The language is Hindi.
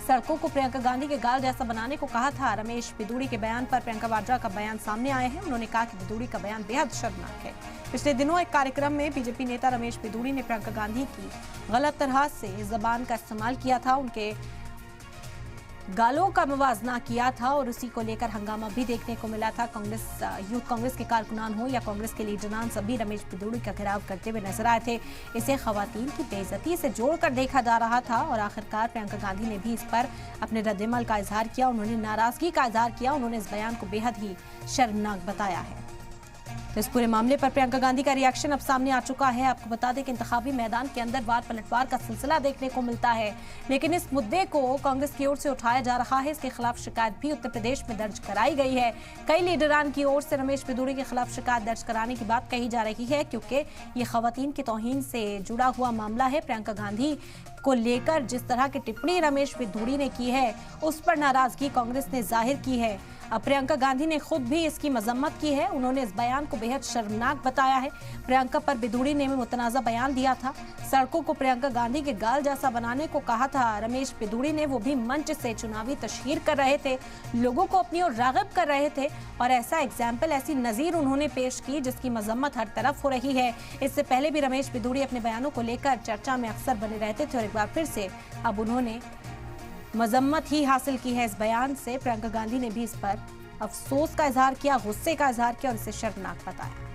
सड़कों को प्रियंका गांधी के गाल जैसा बनाने को कहा था। रमेश बिदूड़ी के बयान पर प्रियंका वाड्रा का बयान सामने आए हैं। उन्होंने कहा कि बिदूड़ी का बयान बेहद शर्मनाक है। पिछले दिनों एक कार्यक्रम में बीजेपी नेता रमेश बिदूड़ी ने प्रियंका गांधी की गलत तरह से जबान का इस्तेमाल किया था, उनके गालों का मुवाजना किया था और उसी को लेकर हंगामा भी देखने को मिला था। यूथ कांग्रेस के कारकुनान हो या कांग्रेस के लीडरान, सभी रमेश बिदूड़ी का घेराव करते हुए नजर आए थे। इसे खवातीन की बेइज्जती से जोड़कर देखा जा रहा था और आखिरकार प्रियंका गांधी ने भी इस पर अपने रद्देमल का इजहार किया। उन्होंने नाराजगी का इजहार किया। उन्होंने इस बयान को बेहद ही शर्मनाक बताया है। तो इस पूरे मामले पर प्रियंका गांधी का रिएक्शन अब सामने आ चुका है। आपको बता दें कि इंतखाबी मैदान के अंदर वार पलटवार का सिलसिला देखने को मिलता है, लेकिन इस मुद्दे को कांग्रेस की ओर से उठाया जा रहा है। इसके खिलाफ शिकायत भी उत्तर प्रदेश में दर्ज कराई गई है। कई लीडरान की ओर से रमेश बिदूड़ी के खिलाफ शिकायत दर्ज कराने की बात कही जा रही है, क्योंकि ये खवातीन की तौहीन से जुड़ा हुआ मामला है। प्रियंका गांधी को लेकर जिस तरह की टिप्पणी रमेश बिदूड़ी ने की है, उस पर नाराजगी कांग्रेस ने जाहिर की है। अब प्रियंका गांधी ने खुद भी इसकी मजम्मत की है। उन्होंने इस बयान को बेहद शर्मनाक बताया है। प्रियंका पर बिदूड़ी ने मुतनाज़ा बयान दिया था। सड़कों को प्रियंका गांधी के गाल जैसा बनाने को कहा था रमेश बिदूड़ी ने, वो भी मंच से चुनावी तशहीर कर रहे थे, लोगों को अपनी ओर राग़िब कर रहे थे और ऐसा एग्जाम्पल, ऐसी नज़ीर उन्होंने पेश की जिसकी मजम्मत हर तरफ हो रही है। इससे पहले भी रमेश बिदूड़ी अपने बयानों को लेकर चर्चा में अक्सर बने रहते थे और एक बार फिर से अब उन्होंने मजम्मत ही हासिल की है इस बयान से। प्रियंका गांधी ने भी इस पर अफसोस का इजहार किया, गुस्से का इजहार किया और इसे शर्मनाक बताया।